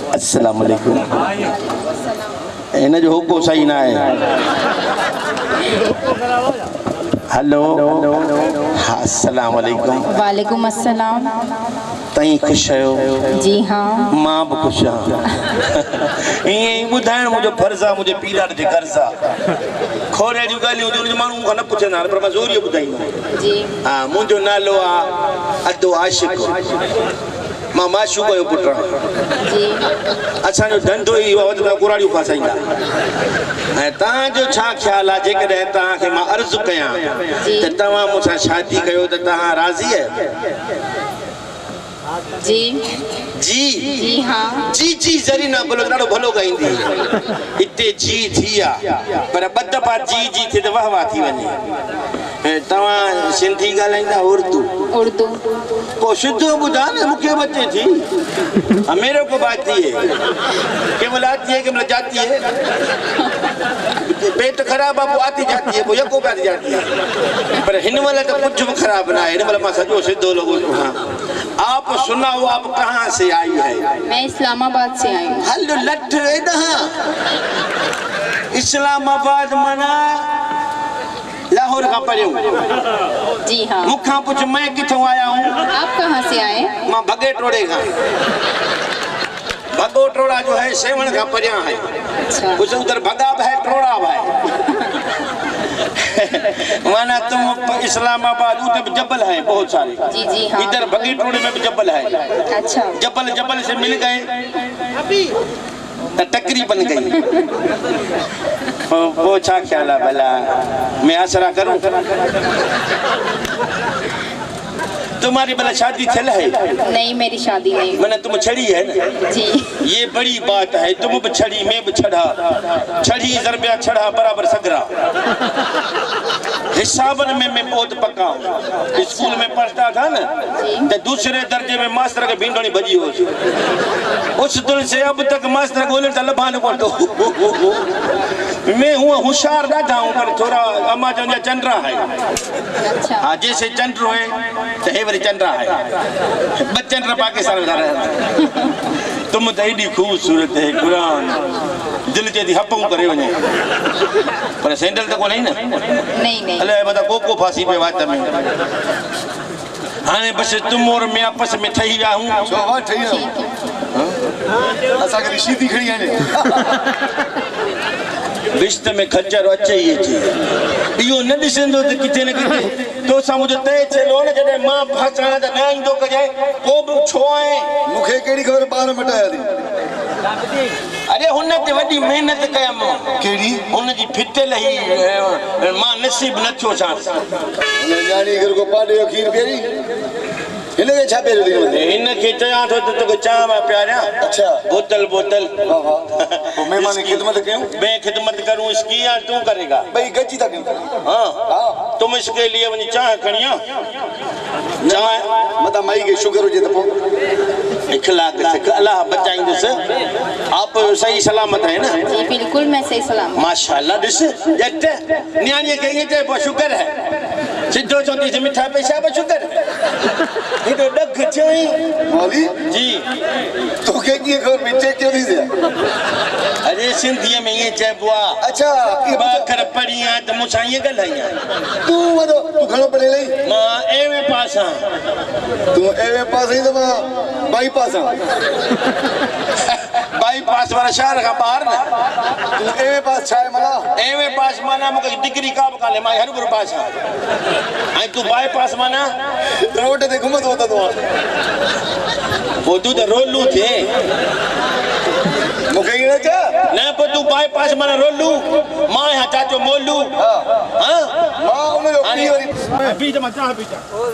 अस्सलाम वालेकुम। इन जो हुको सही ना है। हेलो हाँ अस्सलाम वालेकुम। वालेकुम अस्सलाम। तई खुश हो? जी हाँ। मां भी खुश हाँ। ईअं ॿुधाइण मुंहिंजो फर्ज़ आहे, मुंहिंजे पीराट जे कर्ज़ आहे। खोरे जूं ॻाल्हियूं हुजनि माण्हू खां न पुछंदा आहिनि, पर मां ज़ोरी ॿुधाईंदो। जी हा मुंहिंजो नालो आहे अदो आशिक़। मां माशूक़ जो पुटु आहियां। जी असांजो धंधो ई इहो आहे कुराड़ियूं फासाईंदा। ऐं तव्हांजो छा ख़्यालु आहे जेकॾहिं तव्हांखे मां अर्ज़ु कयां त तव्हां मूंसां शादी कयो त तव्हां राज़ी आहियो? जी जी जी हाँ। जी जी ज़री न बोलो, ॾाढो भलो ॻाईंदी। हिते जी थी आहे पर ॿ दफ़ा जी जी थिए त वाह वाह थी वञे। ऐं तव्हां सिंधी ॻाल्हाईंदा उर्दू? उर्दू। पोइ सिधो ॿुधा न, मूंखे बि अचे थी। मेरे को बात थी है, केवल आती है केवल जाती है। पेट खराब है वो आती जाती है, वो यको पे आती जाती है। पर हिन वाला तो कुछ भी खराब ना है। हिन वाला मैं सजो सिद्धो लोगों। हाँ आप सुनाओ, आप कहाँ से आई है? मैं इस्लामाबाद से आई हूँ। हलो लठ इस्लामाबाद मना लाहौर का पढ़े हूँ। जी हाँ। मुखा पूछ मैं किथों आया हूँ? आप कहाँ से आए? मां भगे टोड़े का। भगो टोड़ा जो है सेवण का परिया है। अच्छा। उस उधर भगा है टोड़ा है। माना तुम इस्लामाबाद उधर जबल है बहुत सारे। जी जी हाँ। इधर भगी टोड़े में भी जबल है। अच्छा। जबल जबल से मिल गए टकरी बन गई। वो छा ख्याल है भला मैं आसरा करूं? तुम्हारी भला शादी थियल है? नहीं मेरी शादी नहीं। मैंने तुम छड़ी है ना? जी। ये बड़ी बात है, तुम भी छड़ी मैं भी छड़ा। छड़ी जरबिया छड़ा बराबर सगरा। हिसाबन में मैं बहुत पक्का हूँ। स्कूल में पढ़ता था ना तो दूसरे दर्जे में मास्टर के भिंडोनी बजी हो। उस दिन से अब तक मास्टर को बोले लभान को तो मैं हूँ होशियार डाटा हूँ, पर थोड़ा अम्मा जो चंद्रा है। अच्छा। हाँ जैसे चंद्र है तो हे वरी चंद्रा है। बच्चन पाकिस्तान में रहा। तुम तो एडी खूबसूरत है कुरान दिल चेती हपू करे वने, पर सैंडल तो को नहीं ना? नहीं नहीं। अले बता को फांसी पे बात में। हाने बस तुम और मैं आपस में ठही विया हूं। छो वा ठही हो? असा के शीती खड़ी आने। रिश्ते में खच्चर अचे ही अचे। इहो न ॾिसंदो त किथे न किथे तो सा मुझे तय चलो न जॾहिं मां फासाणा त न ईंदो कजे को बि छो आहे। मूंखे कहिड़ी ख़बर ॿार मटाया थी? अरे हुन ते वॾी महिनत कयम। कहिड़ी? हुन जी फिटल ही मां नसीब न थियो छा। हुन ॼाणी घर को पाड़े जो खीर पीरी हिनखे छा पियो थी वञे? हिनखे चयां थो त तोखे चाह मां पियारियां। अच्छा। बोतल बोतल। वाह वाह। पोइ महिमान की खिदमत कयूं? मैं खिदमत करूं इसकी या तू करेगा? भाई गची था कयूं। हाँ हाँ। तुम इसके लिए वनी चाह खणिया। चाह मता माई के शुगर हो जे त पोइ इखलाक से अल्लाह बचाइंदुस। आप सही सलामत है ना? जी बिल्कुल मैं सही सलामत। माशाल्लाह दिस जट न्याणी के ये ते शुगर है। सिद्धो चोंदी से मिठा पैसा पर शुगर। ये तो डग चई मौली जी तो के की खबर मिटे क्यों थी से? अरे सिंधी में ये चबवा। अच्छा ये बाखर पढ़िया त मुसा ये गलाइया। तू वदो तू घणो पढ़े लई? मां एवे पास हां। तू एवे पास ही तो मां बाई पास हां। बाई पास वाला शहर का बाहर ना। तू एवे पास छाए मला? एवे पास माना मुके डिग्री का काले मां हर गुर पास हां। आई तू बाई पास माना रोड ते घुमत होता तू। वो तू तो रोलू थे। मुखे ये चा न पर तू बाई पास माना रोलू मां यहाँ चाचो मोलू। हां मां उन जो पी वरी पी जा।